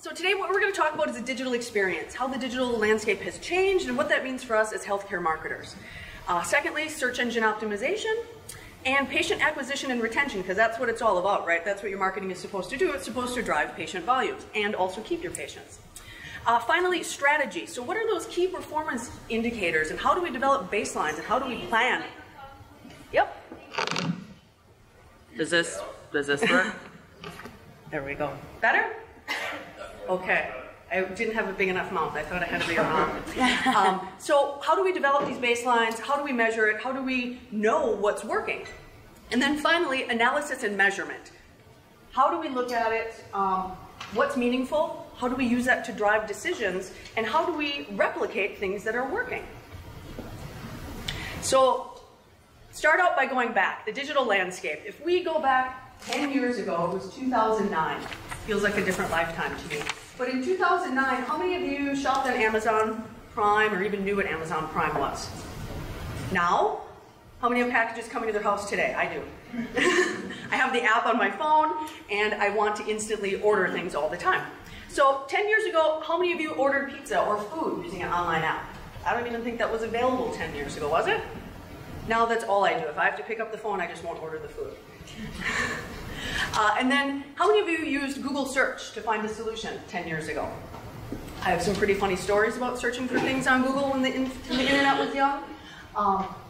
So today what we're going to talk about is the digital experience, how the digital landscape has changed and what that means for us as healthcare marketers. Secondly, search engine optimization and patient acquisition and retention, because that's what it's all about, right? That's what your marketing is supposed to do. It's supposed to drive patient volumes and also keep your patients. Finally, strategy. So what are those key performance indicators and how do we develop baselines and how do we plan? Yep. Does this work? There we go. Better? Okay. I didn't have a big enough mouth. I thought I had a bigger mouth. So how do we develop these baselines? How do we measure it? How do we know what's working? And then finally, analysis and measurement. How do we look at it? What's meaningful? How do we use that to drive decisions? And how do we replicate things that are working? So start out by going back, the digital landscape. If we go back 10 years ago, it was 2009. Feels like a different lifetime to me. But in 2009, how many of you shopped on Amazon Prime or even knew what Amazon Prime was? Now, how many have packages coming to their house today? I do. I have the app on my phone and I want to instantly order things all the time. So 10 years ago, how many of you ordered pizza or food using an online app? I don't even think that was available 10 years ago, was it? Now that's all I do. If I have to pick up the phone, I just won't order the food. And then, how many of you used Google search to find a solution 10 years ago? I have some pretty funny stories about searching for things on Google when the internet was young.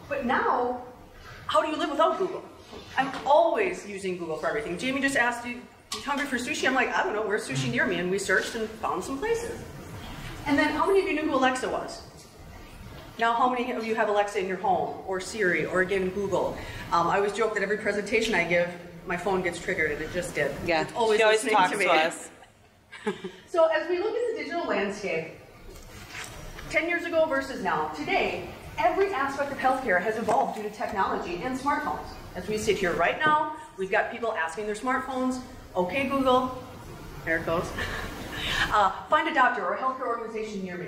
But now, how do you live without Google? I'm always using Google for everything. Jamie just asked, you hungry for sushi? I'm like, I don't know, where's sushi near me? And we searched and found some places. And then, how many of you knew who Alexa was? Now, how many of you have Alexa in your home, or Siri, or again, Google? I always joke that every presentation I give, my phone gets triggered, and it just did. Yeah, it's always she always listening talks to me. To us. So as we look at the digital landscape, 10 years ago versus now, today, every aspect of healthcare has evolved due to technology and smartphones. As we sit here right now, we've got people asking their smartphones, okay, Google, there it goes, find a doctor or a healthcare organization near me.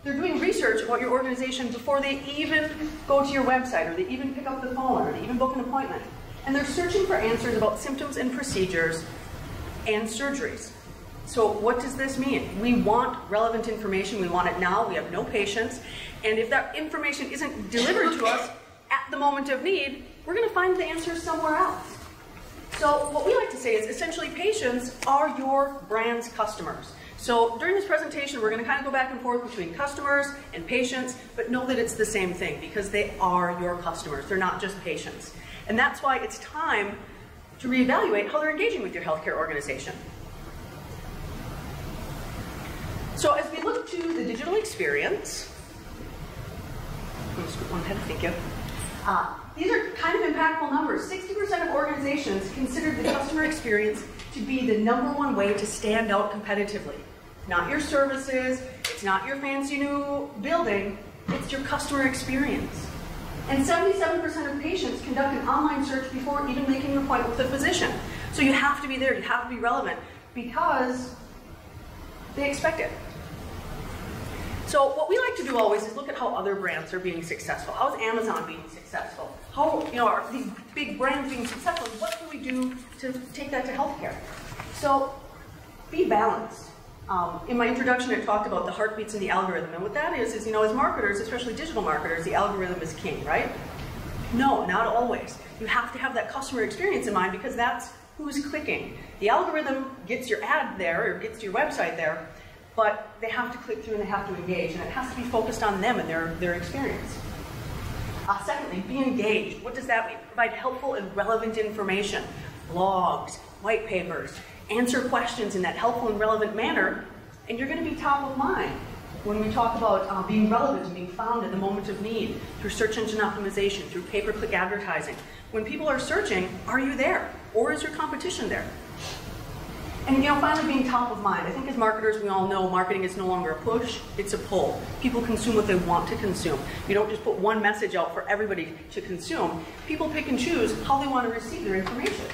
They're doing research about your organization before they even go to your website, or they even pick up the phone, or they even book an appointment. And they're searching for answers about symptoms and procedures and surgeries. So what does this mean? We want relevant information. We want it now. We have no patience. And if that information isn't delivered to us at the moment of need, we're going to find the answers somewhere else. So what we like to say is essentially patients are your brand's customers. So during this presentation, we're going to kind of go back and forth between customers and patients, but know that it's the same thing because they are your customers. They're not just patients. And that's why it's time to reevaluate how they're engaging with your healthcare organization. So as we look to the digital experience, I'm going to scoot one ahead, thank you. These are kind of impactful numbers. 60% of organizations consider the customer experience to be the #1 way to stand out competitively. Not your services, it's not your fancy new building, it's your customer experience. And 77% of patients conduct an online search before even making an appointment with a physician. So you have to be there, you have to be relevant, because they expect it. So what we like to do always is look at how other brands are being successful. How is Amazon being successful? How are these big brands being successful? What can we do to take that to healthcare? So be balanced. In my introduction, I talked about the heartbeats and the algorithm, and what that is as marketers, especially digital marketers, the algorithm is king, right? No, not always. You have to have that customer experience in mind because that's who's clicking. The algorithm gets your ad there, or gets your website there, but they have to click through and they have to engage, and it has to be focused on them and their experience. Secondly, be engaged. What does that mean? Provide helpful and relevant information, blogs, white papers, answer questions in that helpful and relevant manner, and you're going to be top of mind when we talk about being relevant and being found at the moment of need through search engine optimization, through pay-per-click advertising. When people are searching, are you there? Or is your competition there? And finally being top of mind. I think as marketers we all know marketing is no longer a push, it's a pull. People consume what they want to consume. You don't just put one message out for everybody to consume. People pick and choose how they want to receive their information.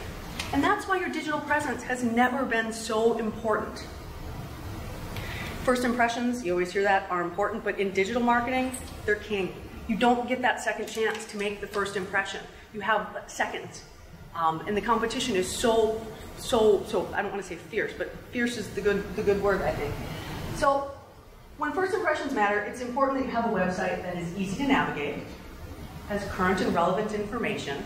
And that's why your digital presence has never been so important. First impressions, you always hear that, are important, but in digital marketing, they're king. You don't get that second chance to make the first impression. You have seconds. And the competition is so, I don't want to say fierce, but fierce is the good word, I think. So when first impressions matter, it's important that you have a website that is easy to navigate, has current and relevant information,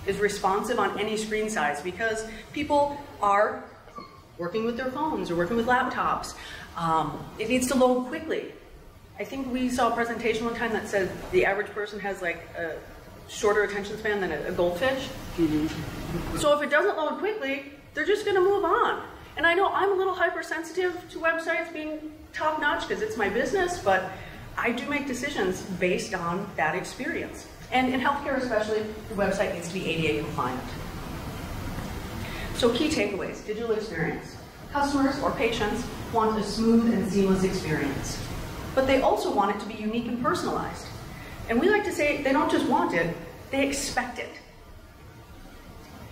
is responsive on any screen size, because people are working with their phones or working with laptops. It needs to load quickly. I think we saw a presentation one time that said the average person has like a shorter attention span than a goldfish. Mm-hmm. So if it doesn't load quickly, they're just going to move on. And I know I'm a little hypersensitive to websites being top-notch because it's my business, but I do make decisions based on that experience. And in healthcare especially, the website needs to be ADA compliant. So key takeaways, digital experience. Customers or patients want a smooth and seamless experience, but they also want it to be unique and personalized. And we like to say they don't just want it, they expect it.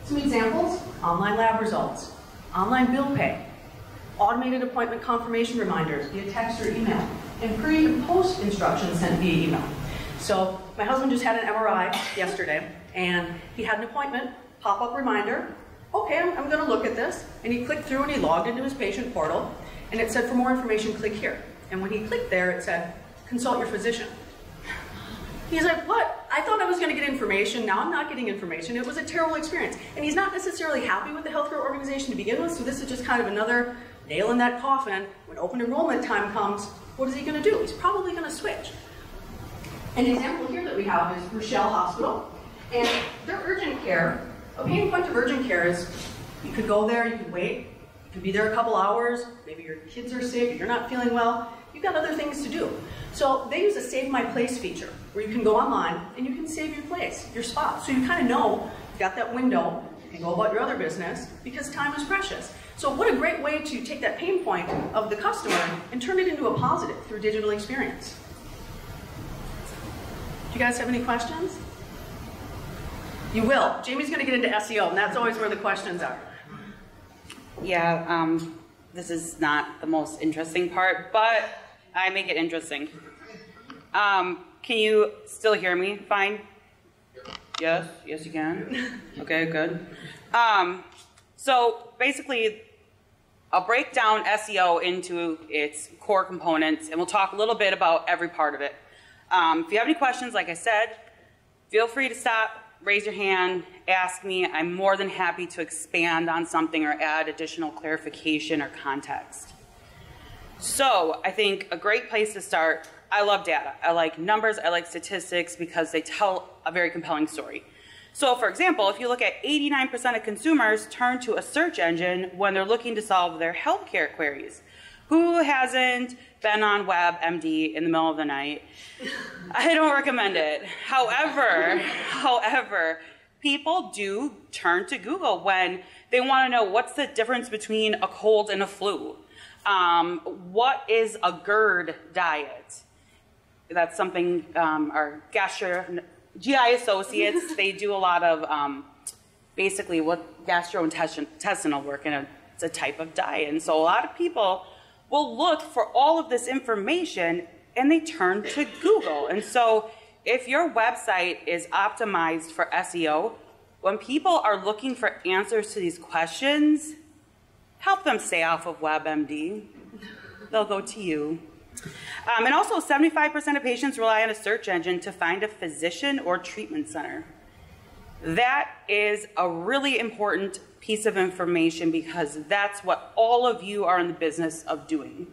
Some examples, online lab results, online bill pay, automated appointment confirmation reminders via text or email, and pre and post instructions sent via email. So my husband just had an MRI yesterday, and he had an appointment, pop-up reminder. Okay, I'm going to look at this. And he clicked through and he logged into his patient portal, and it said, for more information, click here. And when he clicked there, it said, consult your physician. He's like, what? I thought I was going to get information. Now I'm not getting information. It was a terrible experience. And he's not necessarily happy with the healthcare organization to begin with, so this is just kind of another nail in that coffin. When open enrollment time comes, what is he going to do? He's probably going to switch. An example here that we have is Rochelle Hospital, and their urgent care. A pain point of urgent care is you could go there, you could wait, you could be there a couple hours, maybe your kids are sick, you're not feeling well, you've got other things to do. So they use a Save My Place feature, where you can go online and you can save your place, your spot. So you kind of know you've got that window, you can go about your other business, because time is precious. So what a great way to take that pain point of the customer and turn it into a positive through digital experience. Do you guys have any questions? You will. Jamie's going to get into SEO, and that's always where the questions are. Yeah, this is not the most interesting part, but I make it interesting. Can you still hear me fine? Yes? Yes, you can? Okay, good. So basically, I'll break down SEO into its core components, and we'll talk a little bit about every part of it. If you have any questions, like I said, feel free to stop, raise your hand, ask me. I'm more than happy to expand on something or add additional clarification or context. So I think a great place to start, I love data. I like numbers, I like statistics because they tell a very compelling story. So for example, if you look at 89% of consumers turn to a search engine when they're looking to solve their healthcare queries. Who hasn't been on WebMD in the middle of the night? I don't recommend it. However, people do turn to Google when they want to know what's the difference between a cold and a flu. What is a GERD diet? That's something our GI associates, they do a lot of basically what gastrointestinal work, and it's a type of diet. And so a lot of people will look for all of this information and they turn to Google. And so if your website is optimized for SEO, when people are looking for answers to these questions, help them stay off of WebMD. They'll go to you. And also 75% of patients rely on a search engine to find a physician or treatment center. That is a really important piece of information because that's what all of you are in the business of doing.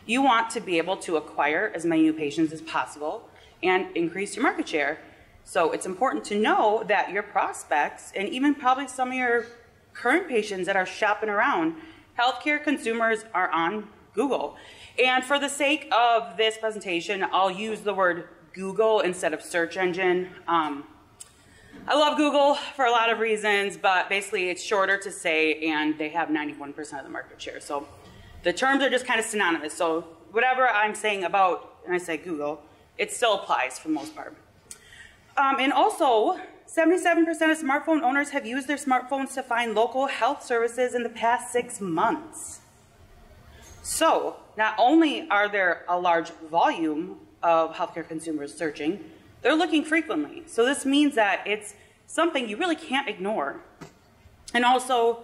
You want to be able to acquire as many new patients as possible and increase your market share. So it's important to know that your prospects and even probably some of your current patients that are shopping around, healthcare consumers are on Google. And for the sake of this presentation, I'll use the word Google instead of search engine. I love Google for a lot of reasons, but basically it's shorter to say, and they have 91% of the market share. So the terms are just kind of synonymous. So whatever I'm saying about, and I say Google, it still applies for the most part. And also, 77% of smartphone owners have used their smartphones to find local health services in the past 6 months. So not only are there a large volume of healthcare consumers searching, they're looking frequently. So this means that it's something you really can't ignore. And also,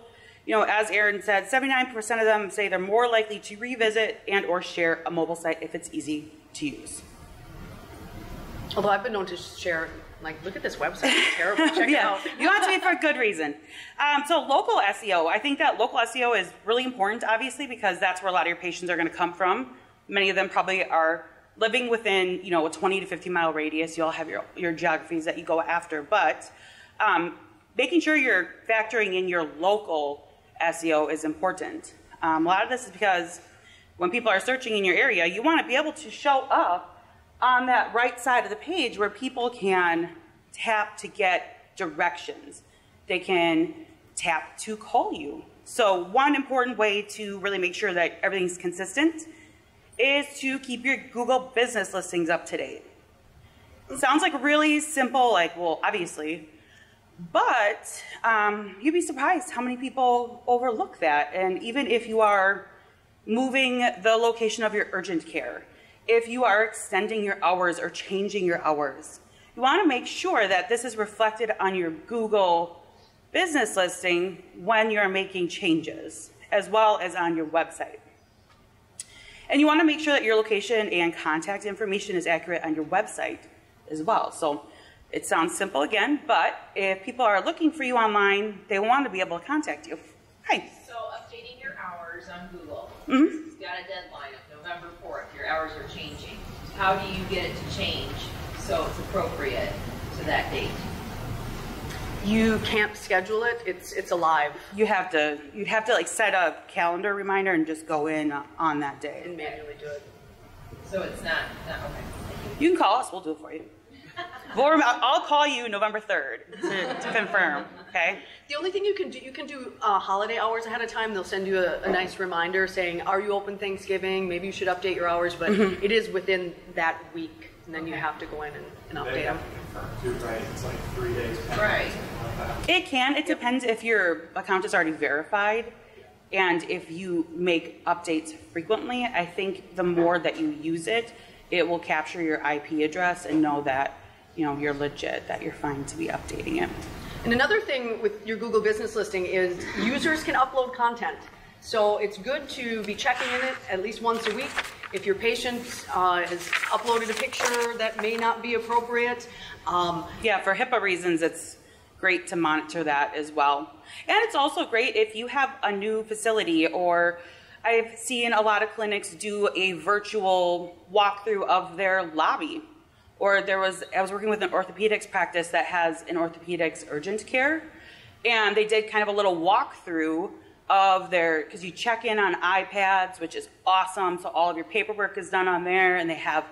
you know, as Erin said, 79% of them say they're more likely to revisit and or share a mobile site if it's easy to use. Although I've been known to share, like, look at this website, it's terrible, check it out. You want it to be for a good reason. So local SEO, I think that local SEO is really important, obviously, because that's where a lot of your patients are going to come from. Many of them probably are living within, you know, a 20 to 50 mile radius. You all have your geographies that you go after, but making sure you're factoring in your local SEO is important. A lot of this is because when people are searching in your area, you want to be able to show up on that right side of the page where people can tap to get directions. They can tap to call you. So one important way to really make sure that everything's consistent is to keep your Google business listings up to date. It sounds like really simple, like, well, obviously, but you'd be surprised how many people overlook that. And even if you are moving the location of your urgent care, if you are extending your hours or changing your hours, you want to make sure that this is reflected on your Google business listing when you're making changes, as well as on your website. And you want to make sure that your location and contact information is accurate on your website as well. So it sounds simple again, but if people are looking for you online, they want to be able to contact you. Hi. So updating your hours on Google. Mm-hmm. It's got a deadline of November 4th. Your hours are changing. How do you get it to change so it's appropriate to that date? You can't schedule it. It's alive. You'd have to like set a calendar reminder and just go in on that day. And manually do it. So it's not okay. You can call us. We'll do it for you. I'll call you November 3rd to confirm, okay? The only thing you can do holiday hours ahead of time. They'll send you a nice reminder saying, are you open Thanksgiving? Maybe you should update your hours, but it is within that week, and then you have to go in and update them. Too, right? It's like 3 days past. Right. Like that. It can. It depends if your account is already verified and if you make updates frequently. I think the more that you use it, it will capture your IP address and know that, you know, you're legit, that you're fine to be updating it. And another thing with your Google business listing is users can upload content. So it's good to be checking in it at least once a week. If your patient has uploaded a picture that may not be appropriate. Yeah, for HIPAA reasons, it's great to monitor that as well. And it's also great if you have a new facility, or I've seen a lot of clinics do a virtual walkthrough of their lobby. Or I was working with an orthopedics practice that has an orthopedics urgent care, and they did kind of a little walkthrough of their, because you check in on iPads, which is awesome, so all of your paperwork is done on there, and they have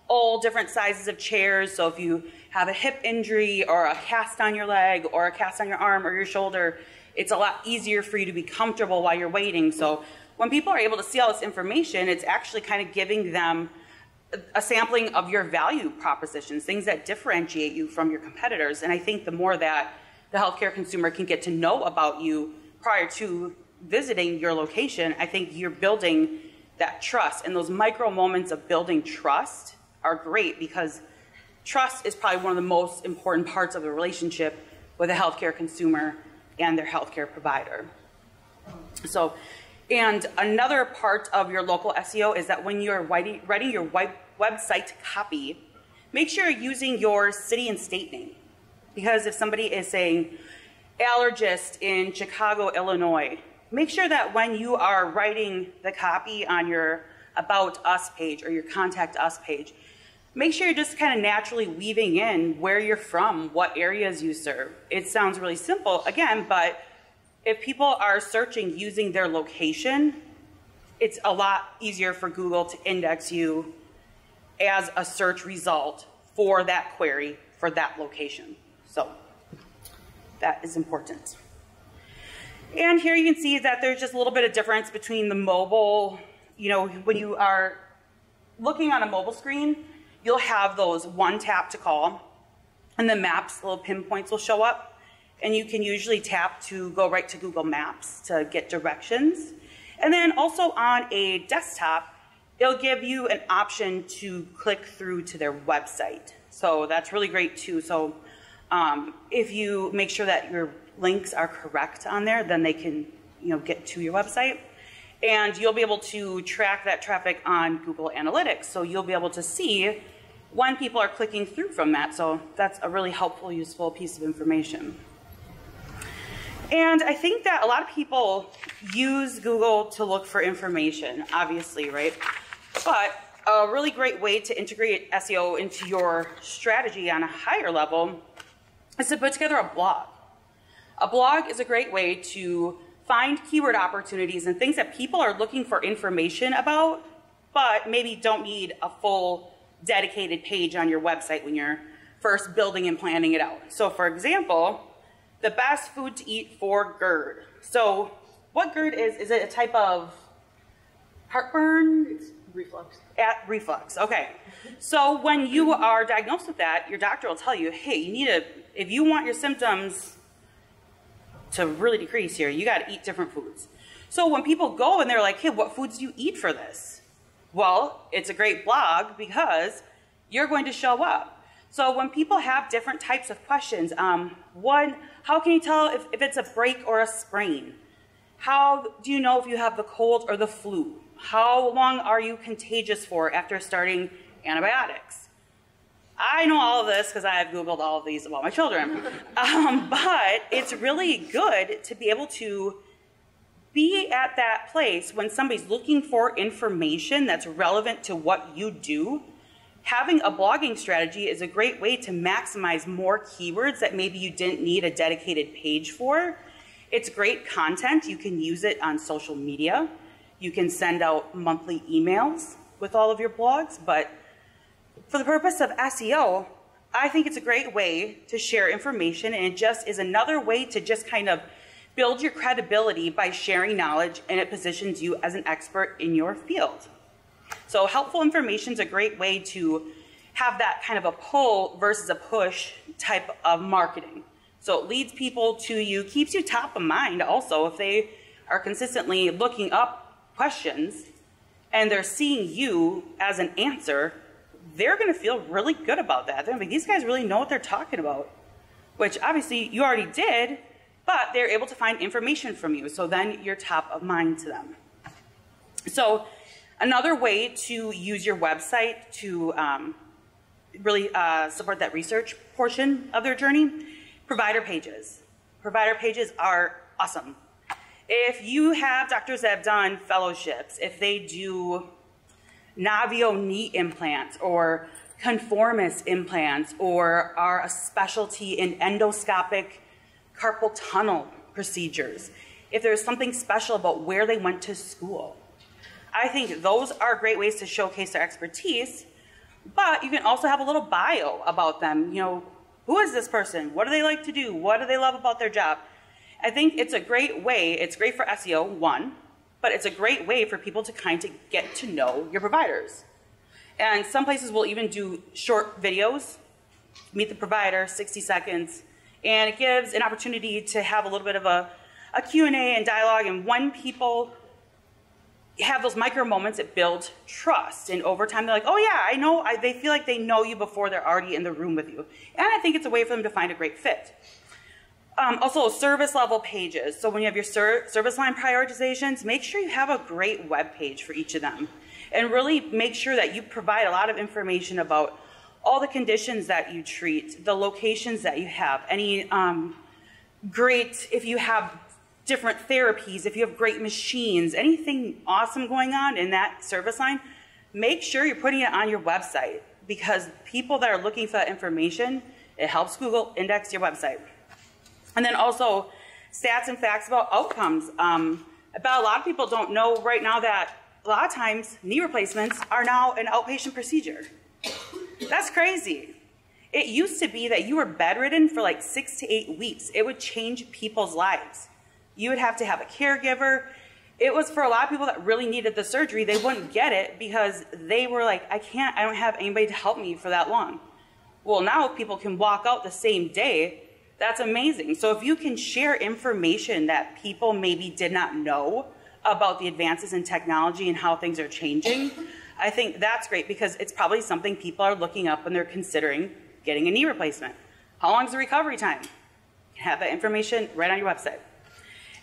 all different sizes of chairs, so if you have a hip injury or a cast on your leg or a cast on your arm or your shoulder, it's a lot easier for you to be comfortable while you're waiting. So when people are able to see all this information, it's actually kind of giving them a sampling of your value propositions, things that differentiate you from your competitors. And I think the more that the healthcare consumer can get to know about you prior to visiting your location, I think you're building that trust. And those micro moments of building trust are great, because trust is probably one of the most important parts of the relationship with a healthcare consumer and their healthcare provider. So, and another part of your local SEO is that when you're writing your website copy, make sure you're using your city and state name. Because if somebody is saying allergist in Chicago, Illinois, make sure that when you are writing the copy on your About Us page or your Contact Us page, make sure you're just kind of naturally weaving in where you're from, what areas you serve. It sounds really simple, again, but if people are searching using their location, it's a lot easier for Google to index you as a search result for that query for that location. So that is important. And here you can see that there's just a little bit of difference between the mobile, you know, when you are looking on a mobile screen, you'll have those one tap to call, and the maps, little pinpoints will show up, and you can usually tap to go right to Google Maps to get directions. And then also on a desktop, it'll give you an option to click through to their website. So that's really great too. So if you make sure that you're links are correct on there, then they can, get to your website. And you'll be able to track that traffic on Google Analytics. So you'll be able to see when people are clicking through from that. So that's a really helpful, useful piece of information. And I think that a lot of people use Google to look for information, obviously, right? But a really great way to integrate SEO into your strategy on a higher level is to put together a blog. A blog is a great way to find keyword opportunities and things that people are looking for information about, but maybe don't need a full dedicated page on your website when you're first building and planning it out. So for example, the best food to eat for GERD. So what GERD is it a type of heartburn? It's reflux. Reflux, okay. So when you are diagnosed with that, your doctor will tell you, hey, if you want your symptoms to really decrease here, you got to eat different foods. So when people go and they're like, hey, what foods do you eat for this? Well, it's a great blog because you're going to show up. So when people have different types of questions, one, how can you tell if it's a break or a sprain? How do you know if you have the cold or the flu? How long are you contagious for after starting antibiotics? I know all of this because I have Googled all of these about my children. But it's really good to be able to be at that place when somebody's looking for information that's relevant to what you do. Having a blogging strategy is a great way to maximize more keywords that maybe you didn't need a dedicated page for. It's great content. You can use it on social media. You can send out monthly emails with all of your blogs, but for the purpose of SEO, I think it's a great way to share information, and it just is another way to just kind of build your credibility by sharing knowledge, and it positions you as an expert in your field. So helpful information is a great way to have that kind of a pull versus a push type of marketing. So it leads people to you, keeps you top of mind also if they are consistently looking up questions and they're seeing you as an answer. They're going to feel really good about that. They're going to be, these guys really know what they're talking about, which obviously you already did, but they're able to find information from you. So then you're top of mind to them. So another way to use your website to really support that research portion of their journey, provider pages. Provider pages are awesome. If you have doctors that have done fellowships, if they do Navio knee implants or conformist implants or are a specialty in endoscopic carpal tunnel procedures, if there's something special about where they went to school, I think those are great ways to showcase their expertise, but you can also have a little bio about them. Who is this person? What do they like to do? What do they love about their job? I think it's a great way. It's great for SEO, one, but it's a great way for people to kind of get to know your providers. And some places will even do short videos, meet the provider, 60 seconds, and it gives an opportunity to have a little bit of a Q&A and dialogue, and when people have those micro moments, it builds trust, and over time they're like, oh yeah, I know, they feel like they know you before they're already in the room with you. And I think it's a way for them to find a great fit. Also, service level pages. So when you have your service line prioritizations, make sure you have a great web page for each of them. And really make sure that you provide a lot of information about all the conditions that you treat, the locations that you have, any if you have different therapies, if you have great machines, anything awesome going on in that service line, make sure you're putting it on your website, because people that are looking for that information, it helps Google index your website. And then also stats and facts about outcomes. About a lot of people don't know right now that a lot of times knee replacements are now an outpatient procedure. That's crazy. It used to be that you were bedridden for like 6 to 8 weeks. It would change people's lives. You would have to have a caregiver. It was for a lot of people that really needed the surgery, they wouldn't get it because they were like, I don't have anybody to help me for that long. Well, now if people can walk out the same day, that's amazing. So if you can share information that people maybe did not know about the advances in technology and how things are changing, I think that's great, because it's probably something people are looking up when they're considering getting a knee replacement. How long is the recovery time? You can have that information right on your website.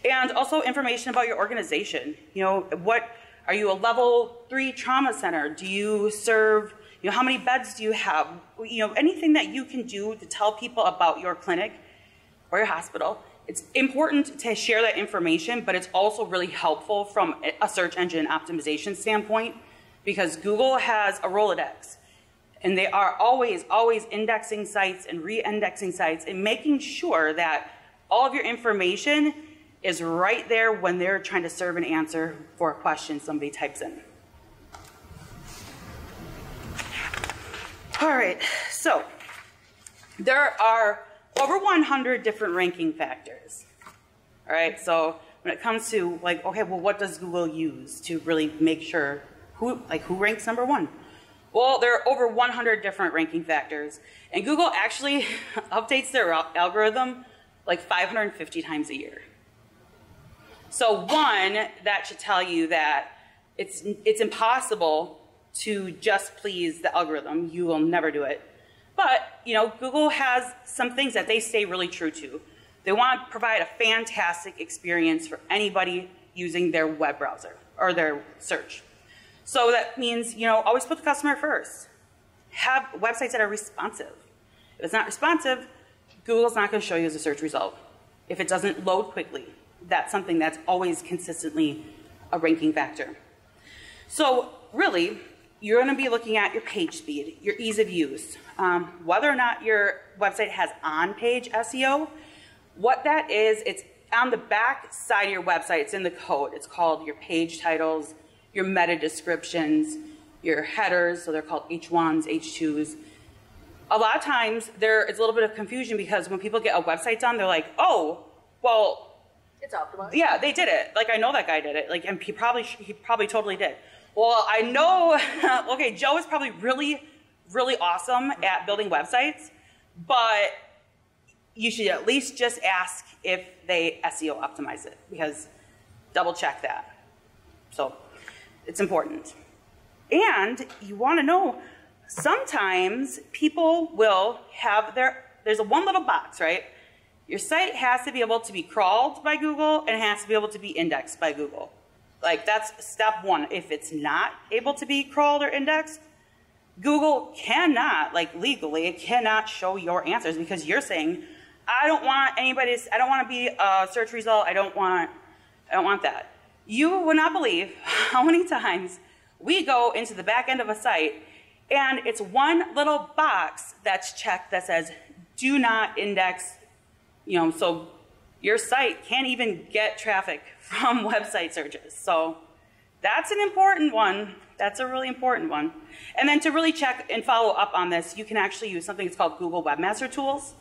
And also information about your organization. You know, what, are you a level 3 trauma center? Do you serve, you know, how many beds do you have? You know, anything that you can do to tell people about your clinic or your hospital. It's important to share that information, but it's also really helpful from a search engine optimization standpoint, because Google has a Rolodex, and they are always indexing sites and re-indexing sites and making sure that all of your information is right there when they're trying to serve an answer for a question somebody types in. All right, so there are over 100 different ranking factors. All right, so when it comes to like, okay, well, what does Google use to really make sure who ranks number 1? Well, there are over 100 different ranking factors, and Google actually updates their algorithm like 550 times a year. So one, that should tell you that it's impossible to just please the algorithm. You will never do it. But, you know, Google has some things that they stay really true to. They want to provide a fantastic experience for anybody using their web browser or their search. So that means, you know, always put the customer first. Have websites that are responsive. If it's not responsive, Google's not going to show you as a search result. If it doesn't load quickly, that's something that's always consistently a ranking factor. So really, you're going to be looking at your page speed, your ease of use, whether or not your website has on-page SEO. What that is, it's on the back side of your website. It's in the code. It's called your page titles, your meta descriptions, your headers, so they're called H1s, H2s. A lot of times there is a little bit of confusion because when people get a website done, they're like, oh, well, it's optimized. Yeah, they did it. Like, I know that guy did it. Like, and he probably totally did. Well, I know, okay, Joe is probably really, really awesome at building websites, but you should at least just ask if they SEO optimize it, because double check that. So it's important. And you want to know, sometimes people will have there's a one little box, right? Your site has to be able to be crawled by Google and it has to be able to be indexed by Google. Like, that's step one. If it's not able to be crawled or indexed, Google cannot, like legally, it cannot show your answers, because you're saying, I don't want to be a search result. I don't want that. You would not believe how many times we go into the back end of a site and it's one little box that's checked that says, do not index, you know, so your site can't even get traffic from website searches. So that's an important one. That's a really important one. And then to really check and follow up on this, you can actually use something that's called Google Webmaster Tools.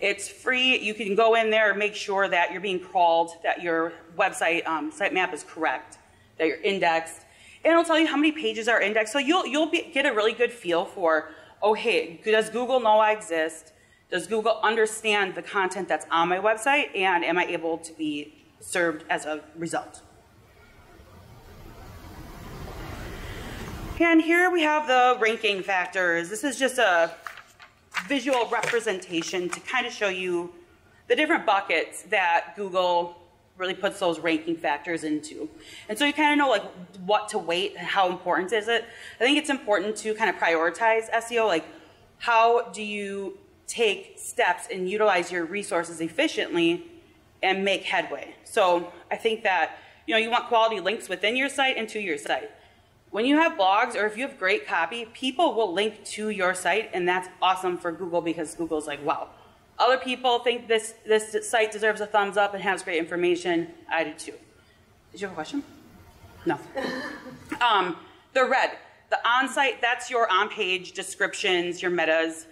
It's free. You can go in there and make sure that you're being crawled, that your website sitemap is correct, that you're indexed. And it'll tell you how many pages are indexed. So you'll get a really good feel for, oh, hey, does Google know I exist? Does Google understand the content that's on my website? And am I able to be served as a result? And here we have the ranking factors. This is just a visual representation to kind of show you the different buckets that Google really puts those ranking factors into. And so you kind of know like what to weight and how important is it. I think it's important to kind of prioritize SEO, like how do you take steps and utilize your resources efficiently and make headway. So I think that, you know, you want quality links within your site and to your site. When you have blogs or if you have great copy, people will link to your site, and that's awesome for Google, because Google's like, wow, other people think this site deserves a thumbs up and has great information. I do too. Did you have a question? No. The red, the on-site, that's your on-page descriptions, your metas,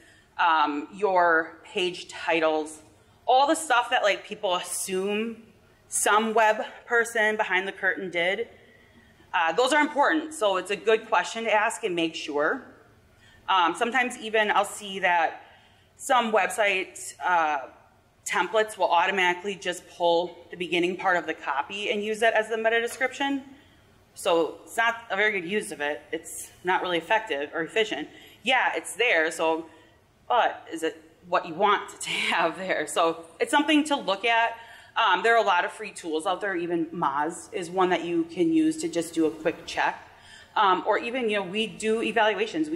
your page titles, all the stuff that like people assume some web person behind the curtain did. Those are important, so it's a good question to ask and make sure. Sometimes even I'll see that some website templates will automatically just pull the beginning part of the copy and use that as the meta description. So it's not a very good use of it. It's not really effective or efficient. Yeah, it's there, so, but what you want to have there. So it's something to look at. There are a lot of free tools out there. Even Moz is one that you can use to just do a quick check. Or even, we do evaluations.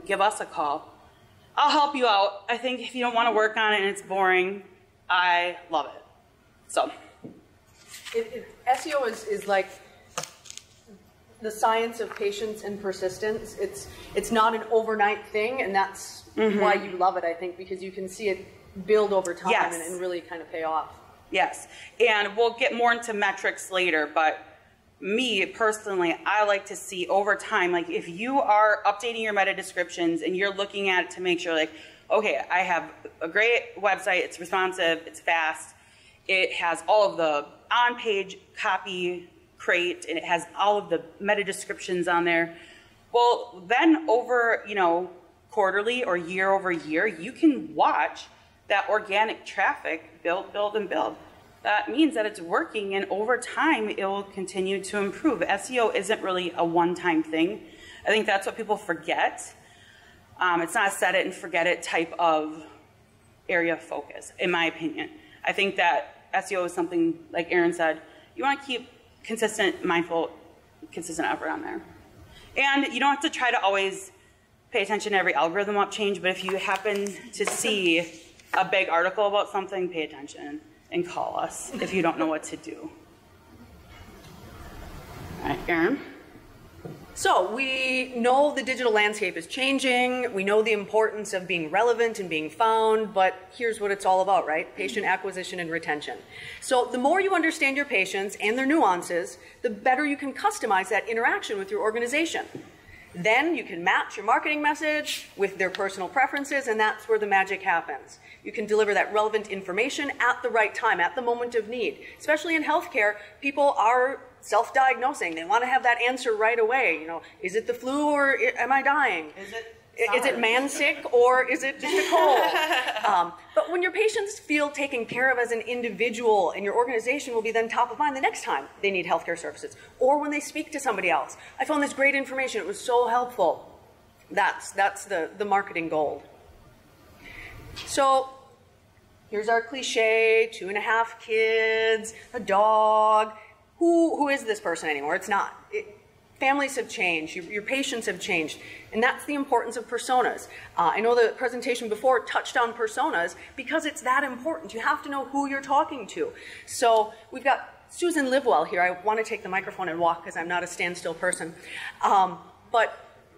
Give us a call. I'll help you out. I think if you don't want to work on it and it's boring, I love it. So. SEO is like the science of patience and persistence. It's not an overnight thing, and that's why you love it, I think, because you can see it build over time and really kind of pay off. Yes, and we'll get more into metrics later, but me personally, I like to see over time, like if you are updating your meta descriptions and you're looking at it to make sure, like, okay, I have a great website, it's responsive, it's fast, it has all of the on-page copy crate, and it has all of the meta descriptions on there. Well, then over, quarterly or year over year, you can watch that organic traffic build, and build. That means that it's working, and over time, it will continue to improve. SEO isn't really a one-time thing. I think that's what people forget. It's not a set it and forget it type of area of focus, in my opinion. I think that SEO is something, like Erin said, you want to keep consistent, mindful, consistent effort on there. And you don't have to try to always pay attention to every algorithm up change, but if you happen to see a big article about something, pay attention and call us if you don't know what to do. All right, Erin. So we know the digital landscape is changing. We know the importance of being relevant and being found, but here's what it's all about, right? Patient acquisition and retention. So the more you understand your patients and their nuances, the better you can customize that interaction with your organization. Then you can match your marketing message with their personal preferences, and that's where the magic happens. You can deliver that relevant information at the right time, at the moment of need. Especially in healthcare, people are self-diagnosing. They want to have that answer right away. Is it the flu or am I dying? Is it man sick or is it just a cold? But when your patients feel taken care of as an individual, and your organization will be then top of mind the next time they need healthcare services, or when they speak to somebody else. I found this great information. It was so helpful. That's the marketing gold. So here's our cliche: 2.5 kids, a dog. Who is this person anymore? It's not. Families have changed, your patients have changed, and that's the importance of personas. I know the presentation before touched on personas because it's that important. You have to know who you're talking to. So we've got Susan Livewell here. I want to take the microphone and walk because I'm not a standstill person.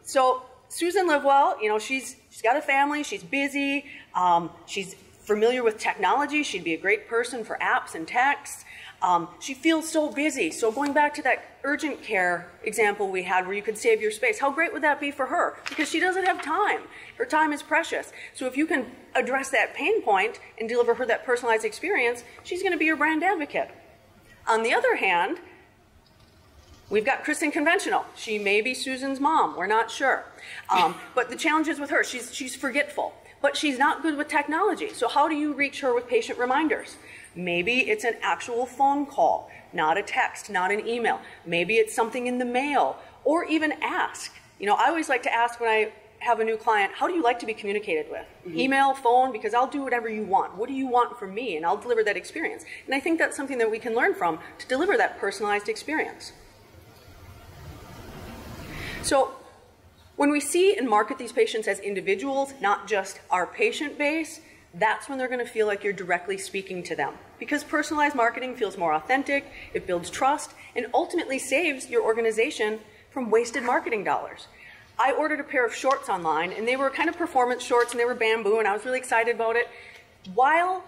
So Susan Livewell, she's got a family, she's busy, she's familiar with technology, she'd be a great person for apps and texts. She feels so busy. So going back to that urgent care example we had where you could save your space, how great would that be for her? Because she doesn't have time. Her time is precious. So if you can address that pain point and deliver her that personalized experience, she's going to be your brand advocate. On the other hand, we've got Kristen Conventional. She may be Susan's mom. We're not sure. But the challenge is with her. She's forgetful. But she's not good with technology. So how do you reach her with patient reminders? Maybe it's an actual phone call, not a text, not an email. Maybe it's something in the mail, or even ask. I always like to ask when I have a new client, how do you like to be communicated with? Email, phone, because I'll do whatever you want. What do you want from me? And I'll deliver that experience. And I think that's something that we can learn from to deliver that personalized experience. So when we see and market these patients as individuals, not just our patient base, that's when they're going to feel like you're directly speaking to them. Because personalized marketing feels more authentic, it builds trust, and ultimately saves your organization from wasted marketing dollars. I ordered a pair of shorts online, and they were kind of performance shorts, and they were bamboo, and I was really excited about it. While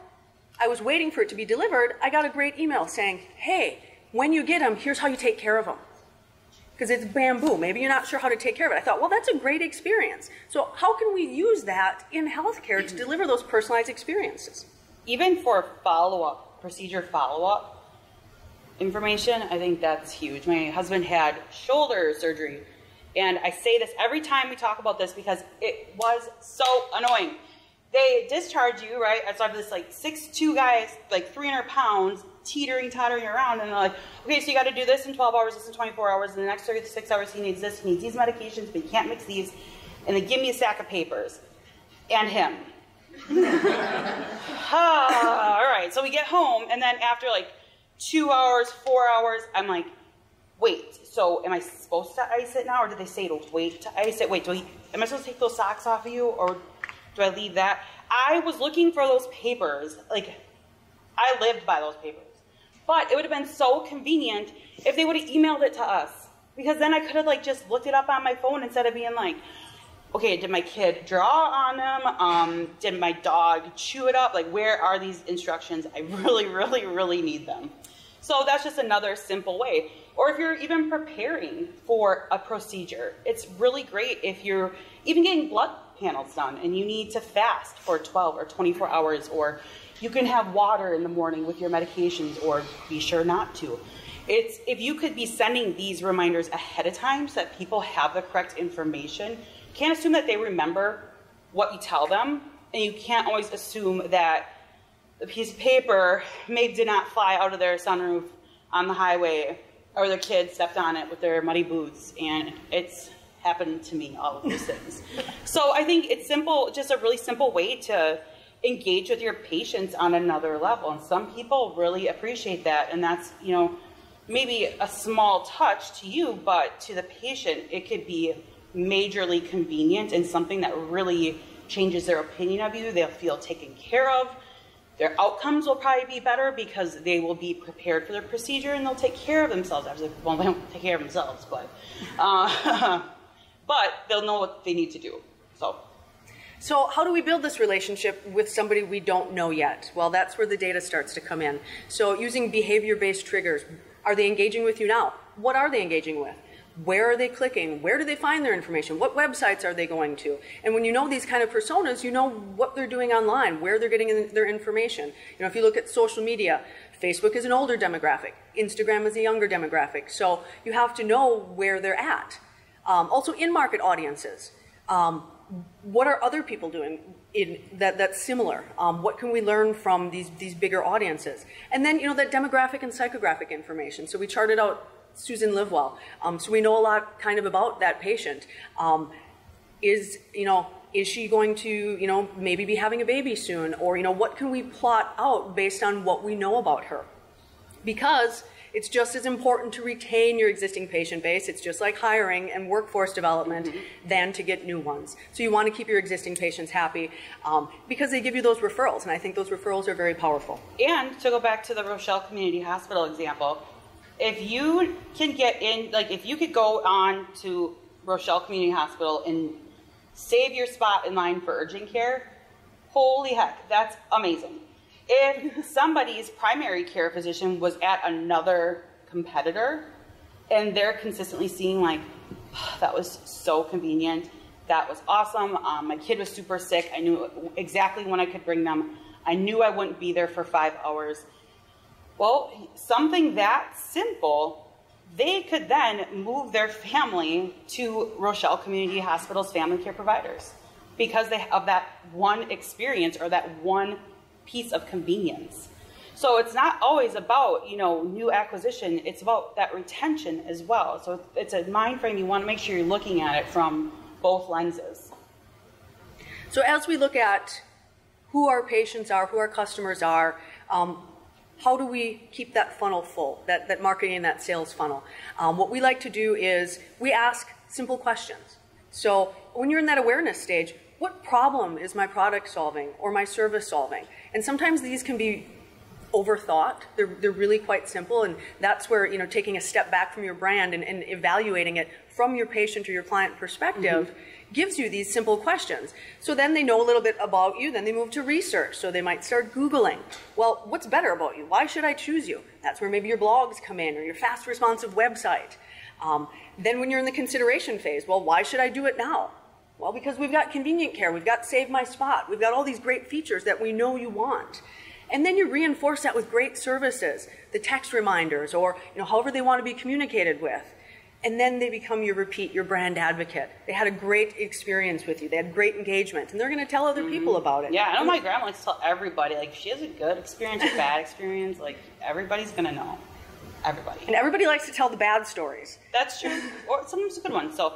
I was waiting for it to be delivered, I got a great email saying, hey, when you get them, here's how you take care of them. Because it's bamboo. Maybe you're not sure how to take care of it. I thought, well, that's a great experience. So how can we use that in healthcare to deliver those personalized experiences? Even for follow-up, procedure follow-up information, I think that's huge. My husband had shoulder surgery, and I say this every time we talk about this because it was so annoying. They discharge you, right? So I have this 6'2" guy, 300 pounds, tottering around, and they're like, okay, so you got to do this in 12 hours, this in 24 hours, and the next 36 hours he needs this, he needs these medications, but you can't mix these, and they give me a stack of papers, and him. All right, so we get home, and then after like 2 hours, 4 hours, I'm like, wait, so am I supposed to ice it now, or did they say to wait to ice it? Wait, am I supposed to take those socks off of you, or do I leave that? I was looking for those papers. Like, I lived by those papers. But it would have been so convenient if they would have emailed it to us, because then I could have like just looked it up on my phone instead of being like, okay, did my kid draw on them? Did my dog chew it up? Like, where are these instructions? I really, really, really need them. So that's just another simple way. Or if you're even preparing for a procedure, it's really great if you're even getting blood panels done and you need to fast for 12 or 24 hours, or you can have water in the morning with your medications, or be sure not to. It's, if you could be sending these reminders ahead of time so that people have the correct information, you can't assume that they remember what you tell them, and you can't always assume that the piece of paper maybe did not fly out of their sunroof on the highway, or their kid stepped on it with their muddy boots, and it's happened to me, all of those things. So I think it's simple, just a really simple way to engage with your patients on another level, and some people really appreciate that, and that's, you know, maybe a small touch to you, but to the patient, it could be majorly convenient and something that really changes their opinion of you. They'll feel taken care of. Their outcomes will probably be better because they will be prepared for their procedure and they'll take care of themselves. Well, they don't take care of themselves, but they'll know what they need to do. So how do we build this relationship with somebody we don't know yet? Well, that's where the data starts to come in. So using behavior-based triggers. Are they engaging with you now? What are they engaging with? Where are they clicking? Where do they find their information? What websites are they going to? And when you know these kind of personas, you know what they're doing online, where they're getting their information. You know, if you look at social media, Facebook is an older demographic. Instagram is a younger demographic. So you have to know where they're at. Also in-market audiences. What are other people doing that's similar? What can we learn from these bigger audiences? And then, you know, that demographic and psychographic information. So we charted out Susan Livewell. So we know a lot kind of about that patient. Is she going to, you know, maybe be having a baby soon? Or, you know, what can we plot out based on what we know about her? Because it's just as important to retain your existing patient base. It's just like hiring and workforce development than to get new ones. So you want to keep your existing patients happy because they give you those referrals, and I think those referrals are very powerful. And to go back to the Rochelle Community Hospital example, if you can get in, like if you could go on to Rochelle Community Hospital and save your spot in line for urgent care, holy heck, that's amazing. If somebody's primary care physician was at another competitor and they're consistently seeing like, oh, that was so convenient, that was awesome, my kid was super sick, I knew exactly when I could bring them, I knew I wouldn't be there for 5 hours. Well, something that simple, they could then move their family to Rochelle Community Hospital's family care providers because they have that one experience or that one piece of convenience. So it's not always about, you know, new acquisition, it's about that retention as well. So it's a mind frame, you want to make sure you're looking at it from both lenses. So as we look at who our patients are, who our customers are, how do we keep that funnel full, that marketing and that sales funnel? What we like to do is we ask simple questions. So when you're in that awareness stage, what problem is my product solving or my service solving? And sometimes these can be overthought. They're really quite simple, and that's where, you know, taking a step back from your brand and evaluating it from your patient or your client perspective gives you these simple questions. So then they know a little bit about you, then they move to research. So they might start Googling, well, what's better about you? Why should I choose you? That's where maybe your blogs come in or your fast responsive website. Then when you're in the consideration phase, well, why should I do it now? Well, because we've got convenient care, we've got Save My Spot, we've got all these great features that we know you want. And then you reinforce that with great services, the text reminders, or, you know, however they want to be communicated with. And then they become your repeat, your brand advocate. They had a great experience with you, they had great engagement, and they're going to tell other people about it. Yeah, I know my grandma likes to tell everybody, like, if she has a good experience or bad experience, like, everybody's going to know. Everybody. And everybody likes to tell the bad stories. That's true, or sometimes a good one. So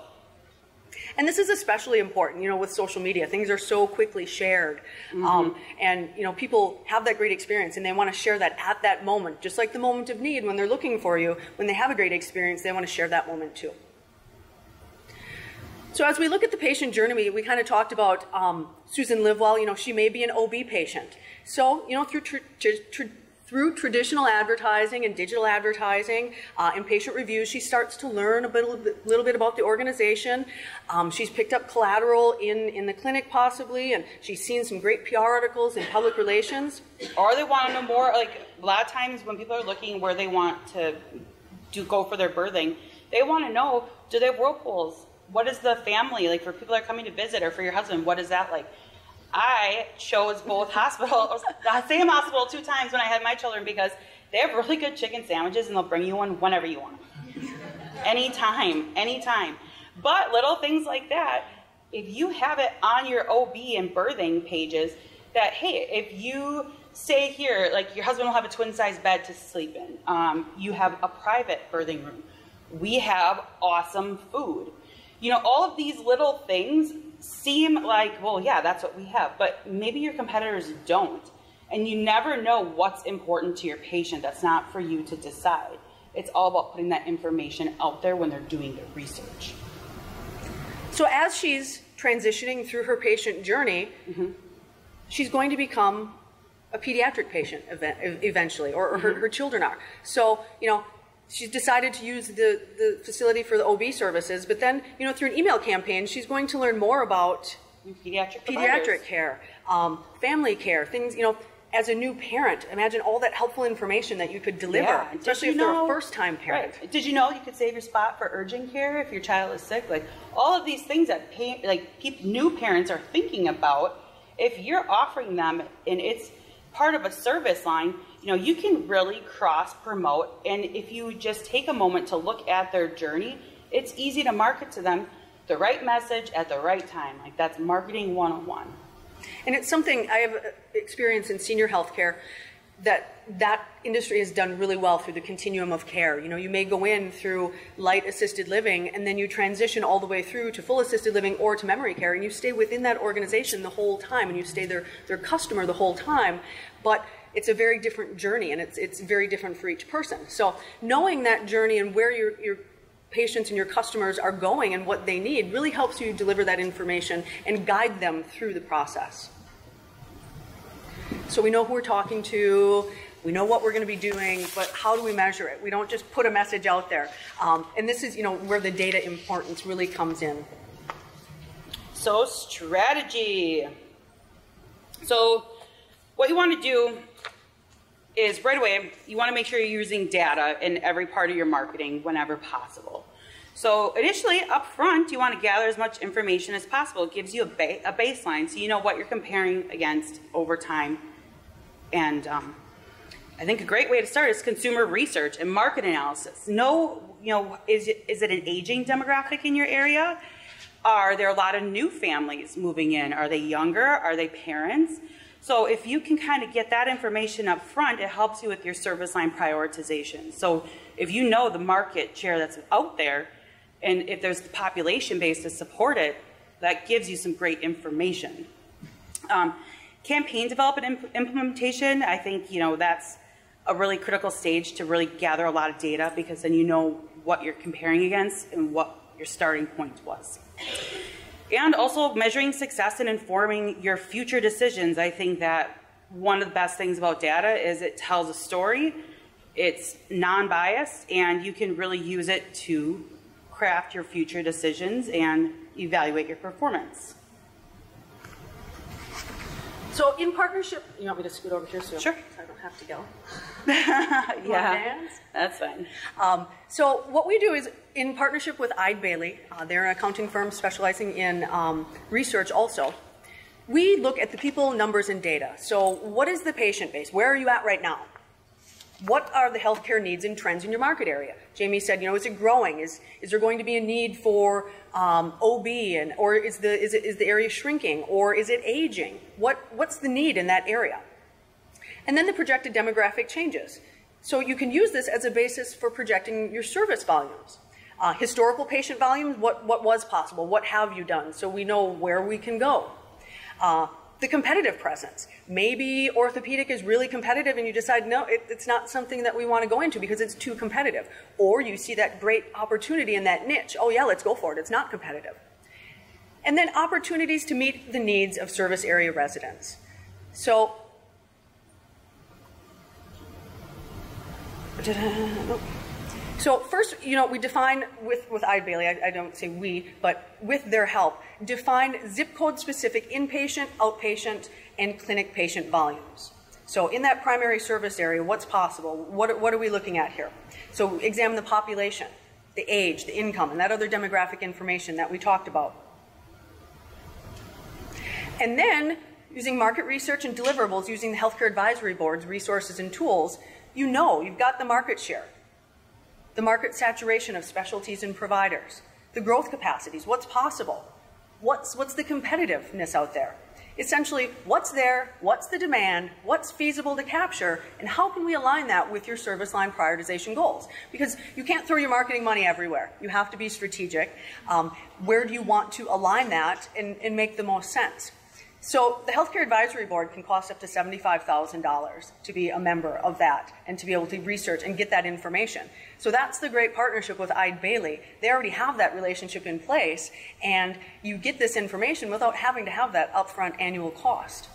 And this is especially important, with social media. Things are so quickly shared. And, people have that great experience and they want to share that at that moment, just like the moment of need when they're looking for you. When they have a great experience, they want to share that moment too. So as we look at the patient journey, we kind of talked about Susan Livewell. She may be an OB patient. So, through traditional advertising and digital advertising and patient reviews, she starts to learn a little bit about the organization. She's picked up collateral in the clinic possibly, and she's seen some great PR articles in public relations. Or they want to know more, like a lot of times when people are looking where they want to go for their birthing, they want to know, do they have whirlpools? What is the family, like for people that are coming to visit, or for your husband, what is that like? I chose both hospitals, the same hospital 2 times when I had my children, because they have really good chicken sandwiches and they'll bring you one whenever you want. Anytime, anytime. But little things like that, if you have it on your OB and birthing pages, that, hey, if you stay here, like your husband will have a twin-size bed to sleep in. You have a private birthing room. We have awesome food. All of these little things seem like, well, yeah, that's what we have, but maybe your competitors don't. And you never know what's important to your patient. That's not for you to decide. It's all about putting that information out there when they're doing their research. So as she's transitioning through her patient journey, she's going to become a pediatric patient eventually, or her children are. So, she's decided to use the facility for the OB services, but then, through an email campaign, she's going to learn more about pediatric care, family care, things, as a new parent. Imagine all that helpful information that you could deliver, especially if they're a first-time parent. Right. Did you know you could save your spot for urgent care if your child is sick? Like, all of these things that new parents are thinking about, if you're offering them and it's part of a service line, you can really cross-promote, and if you just take a moment to look at their journey, it's easy to market to them the right message at the right time. Like, that's marketing 101. And it's something I have experience in senior healthcare that industry has done really well through the continuum of care. You may go in through light assisted living and then you transition all the way through to full assisted living or to memory care, and you stay within that organization the whole time and you stay their customer the whole time. But it's a very different journey and it's very different for each person. So knowing that journey and where your patients and your customers are going and what they need really helps you deliver that information and guide them through the process. So we know who we're talking to, we know what we're going to be doing, but how do we measure it? We don't just put a message out there. And this is, where the data importance really comes in. So strategy. So what you want to do is right away, you want to make sure you're using data in every part of your marketing whenever possible. So initially, up front, you want to gather as much information as possible. It gives you a baseline so you know what you're comparing against over time. And I think a great way to start is consumer research and market analysis. Is it an aging demographic in your area? Are there a lot of new families moving in? Are they younger? Are they parents? So if you can kind of get that information up front, it helps you with your service line prioritization. So if you know the market share that's out there, and if there's the population base to support it, that gives you some great information. Campaign development and implementation, I think that's a really critical stage to really gather a lot of data, because then you know what you're comparing against and what your starting point was. And also measuring success and informing your future decisions. I think that one of the best things about data is it tells a story, it's non-biased, and you can really use it to craft your future decisions and evaluate your performance. So in partnership, you want me to scoot over here so sure. I don't have to go? Yeah, that's fine. So what we do is, in partnership with Eide Bailly, they're an accounting firm specializing in research also, we look at the people, numbers, and data. So what is the patient base? Where are you at right now? What are the healthcare needs and trends in your market area? Jamie said, is it growing? Is there going to be a need for OB, or is the area shrinking, or is it aging? What's the need in that area? And then the projected demographic changes. So you can use this as a basis for projecting your service volumes. Historical patient volume, what was possible? What have you done? So we know where we can go. The competitive presence. Maybe orthopedic is really competitive and you decide, no, it's not something that we want to go into because it's too competitive. Or you see that great opportunity in that niche. Oh yeah, let's go for it. It's not competitive. And then opportunities to meet the needs of service area residents. So, first, we define with Eid Bailey, I don't say we, but with their help, define zip code specific inpatient, outpatient, and clinic patient volumes. So in that primary service area, what's possible? What are we looking at here? So examine the population, the age, the income, and that other demographic information that we talked about. And then, using market research and deliverables, using the healthcare advisory boards, resources, and tools, you've got the market share, the market saturation of specialties and providers, the growth capacities, what's possible, what's the competitiveness out there. Essentially, what's there, what's the demand, what's feasible to capture, and how can we align that with your service line prioritization goals? Because you can't throw your marketing money everywhere. You have to be strategic. Where do you want to align that and make the most sense? So the Healthcare Advisory Board can cost up to $75,000 to be a member of that and to be able to research and get that information. So that's the great partnership with Eid Bailey. They already have that relationship in place, and you get this information without having to have that upfront annual cost.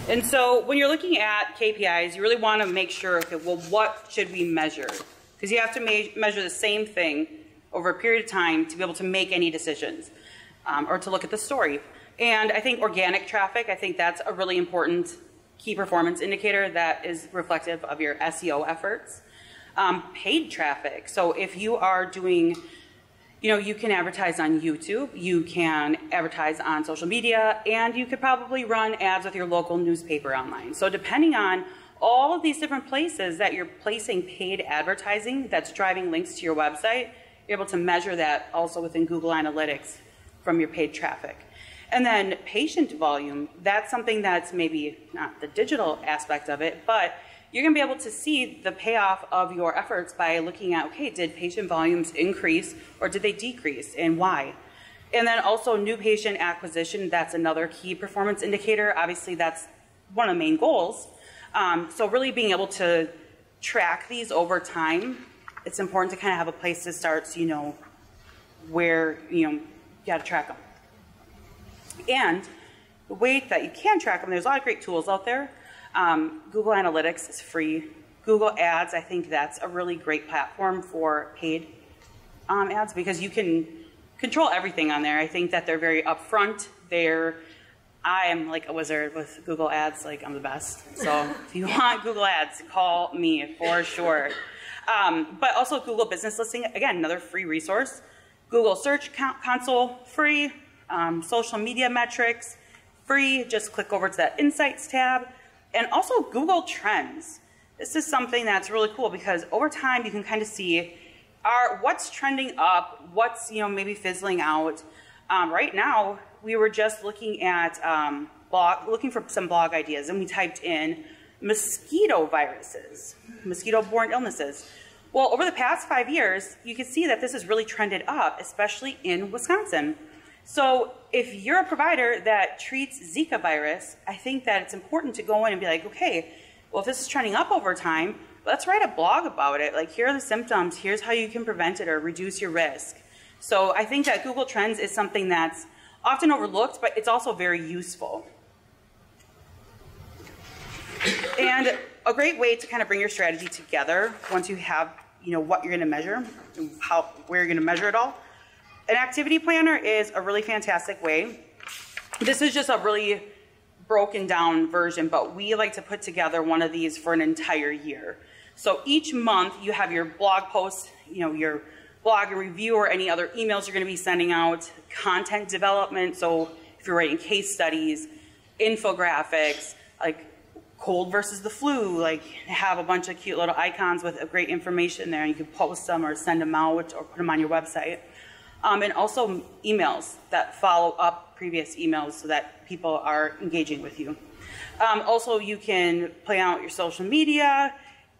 And so when you're looking at KPIs, you really want to make sure, okay, well, what should we measure? Because you have to measure the same thing over a period of time to be able to make any decisions or to look at the story. And I think organic traffic, I think that's a really important key performance indicator that is reflective of your SEO efforts. Paid traffic, so if you are doing, you can advertise on YouTube, you can advertise on social media, and you could probably run ads with your local newspaper online. So depending on all of these different places that you're placing paid advertising that's driving links to your website, you're able to measure that also within Google Analytics from your paid traffic. And then patient volume, that's something that's maybe not the digital aspect of it, but you're gonna be able to see the payoff of your efforts by looking at, okay, did patient volumes increase or did they decrease and why? And then also new patient acquisition, that's another key performance indicator. Obviously that's one of the main goals. So really being able to track these over time, it's important to kind of have a place to start so you know where, you got to track them. And the way that you can track them, there's a lot of great tools out there. Google Analytics is free. Google Ads, I think that's a really great platform for paid ads because you can control everything on there. I think that they're very upfront. I am like a wizard with Google Ads, like I'm the best. So if you want Google Ads, call me for sure. But also Google Business Listing, again, another free resource. Google Search Console, free. Social media metrics, free. Just click over to that Insights tab. And also Google Trends. This is something that's really cool because over time you can kind of see what's trending up, what's maybe fizzling out. Right now, we were just looking at looking for some blog ideas, and we typed in mosquito viruses, mosquito-borne illnesses. Well, over the past 5 years, you can see that this has really trended up, especially in Wisconsin. So if you're a provider that treats Zika virus, I think that it's important to go in and be like, okay, well, if this is trending up over time, let's write a blog about it. Like, here are the symptoms, here's how you can prevent it or reduce your risk. So I think that Google Trends is something that's often overlooked, but it's also very useful. And a great way to kind of bring your strategy together once you have, what you're going to measure, and where you're going to measure it all. An activity planner is a really fantastic way. This is just a really broken down version, but we like to put together one of these for an entire year. So each month you have your blog posts, your blog and review or any other emails you're going to be sending out, content development. So if you're writing case studies, infographics, like cold versus the flu, like have a bunch of cute little icons with great information there. And you can post them or send them out or put them on your website. And also emails that follow up previous emails so that people are engaging with you. Also, you can plan out your social media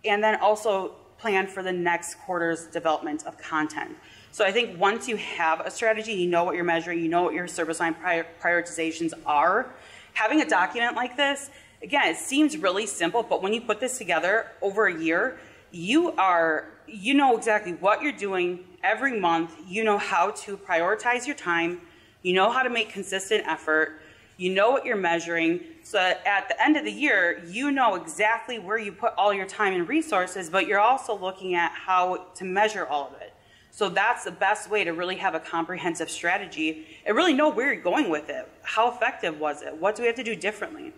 and then also plan for the next quarter's development of content. So I think once you have a strategy, you know what you're measuring, you know what your service line prioritizations are, having a document like this, again, it seems really simple, but when you put this together over a year, you know exactly what you're doing every month. You know how to prioritize your time. You know how to make consistent effort. You know what you're measuring. So that at the end of the year, you know exactly where you put all your time and resources, but you're also looking at how to measure all of it. So that's the best way to really have a comprehensive strategy and really know where you're going with it. How effective was it? What do we have to do differently?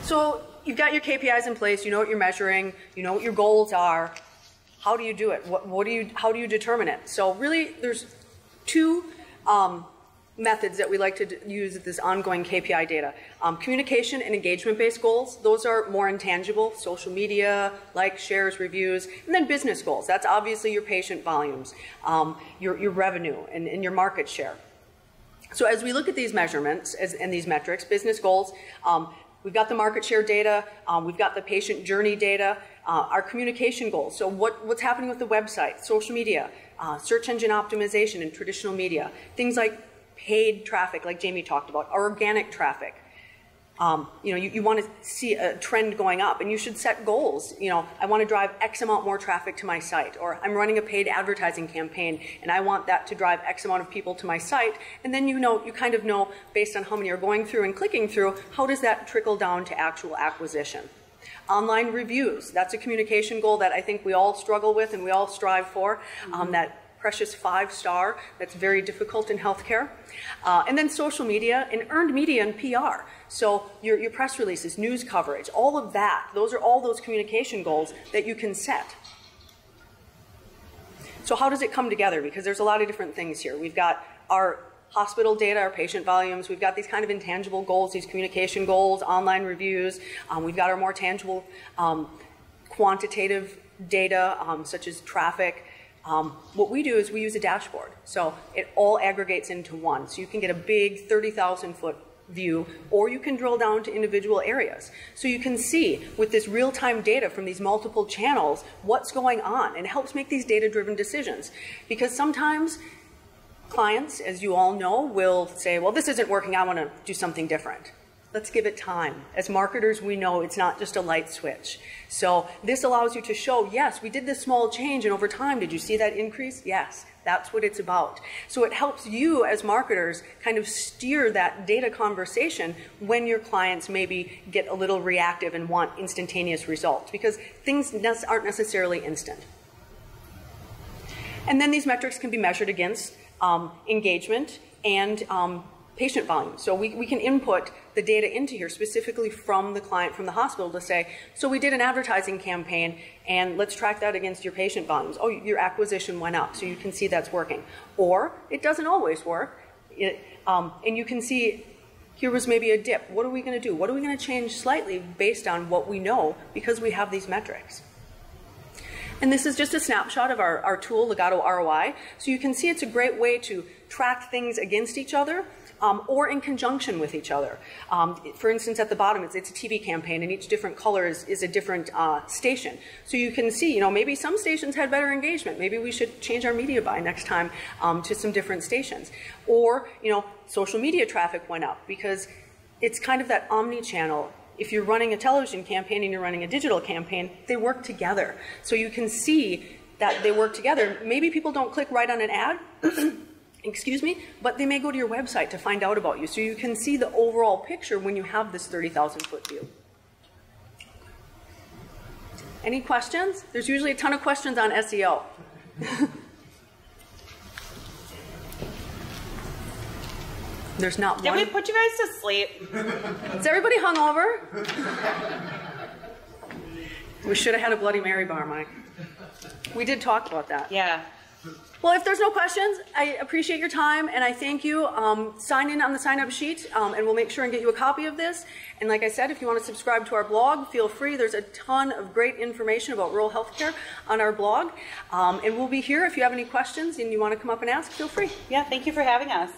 So you've got your KPIs in place, you know what you're measuring, you know what your goals are. How do you do it? How do you determine it? So really, there's two methods that we like to use with this ongoing KPI data. Communication and engagement-based goals, those are more intangible, social media, likes, shares, reviews, and then business goals. That's obviously your patient volumes, your revenue, and your market share. So as we look at these measurements and these metrics, business goals, we've got the market share data, we've got the patient journey data, our communication goals. So what's happening with the website, social media, search engine optimization and traditional media, things like paid traffic, like Jamie talked about, organic traffic. You want to see a trend going up, and you should set goals. I want to drive X amount more traffic to my site, or I'm running a paid advertising campaign, and I want that to drive X amount of people to my site. And then you kind of know, based on how many are going through and clicking through, how does that trickle down to actual acquisition. Online reviews, that's a communication goal that I think we all struggle with and we all strive for, that precious 5-star that's very difficult in healthcare. And then social media and earned media and PR. So your press releases, news coverage, all of that, those are all those communication goals that you can set. So how does it come together? Because there's a lot of different things here. We've got our hospital data, our patient volumes, we've got these kind of intangible goals, these communication goals, online reviews, we've got our more tangible quantitative data, such as traffic. What we do is we use a dashboard. So it all aggregates into one. So you can get a big 30,000-foot view, or you can drill down to individual areas. So you can see with this real-time data from these multiple channels what's going on, and it helps make these data-driven decisions. Because sometimes clients, as you all know, will say, well, this isn't working, I want to do something different. Let's give it time. As marketers, we know it's not just a light switch. So this allows you to show, yes, we did this small change, and over time, did you see that increase? Yes, that's what it's about. So it helps you as marketers kind of steer that data conversation when your clients maybe get a little reactive and want instantaneous results, because things aren't necessarily instant. And then these metrics can be measured against engagement and patient volume. So we can input the data into here specifically from the client, from the hospital, to say, so we did an advertising campaign and let's track that against your patient volumes. Oh, your acquisition went up, so you can see that's working. Or it doesn't always work, and you can see here was maybe a dip. What are we going to do? What are we going to change slightly based on what we know, because we have these metrics? And this is just a snapshot of our tool, Legato ROI. So you can see it's a great way to track things against each other, or in conjunction with each other. For instance, at the bottom, it's a TV campaign, and each different color is a different station. So you can see, maybe some stations had better engagement. Maybe we should change our media buy next time to some different stations. Or, social media traffic went up, because it's kind of that omni-channel. If you're running a television campaign and you're running a digital campaign, they work together. So you can see that they work together. Maybe people don't click right on an ad, excuse me, but they may go to your website to find out about you. So you can see the overall picture when you have this 30,000-foot view. Any questions? There's usually a ton of questions on SEO. There's not one. Did we put you guys to sleep? Is everybody hungover? We should have had a Bloody Mary bar, Mike. We did talk about that. Yeah. Well, if there's no questions, I appreciate your time, and I thank you. Sign in on the sign-up sheet, and we'll make sure and get you a copy of this. And like I said, if you want to subscribe to our blog, feel free. There's a ton of great information about rural healthcare on our blog. And we'll be here if you have any questions and you want to come up and ask, feel free. Yeah, thank you for having us.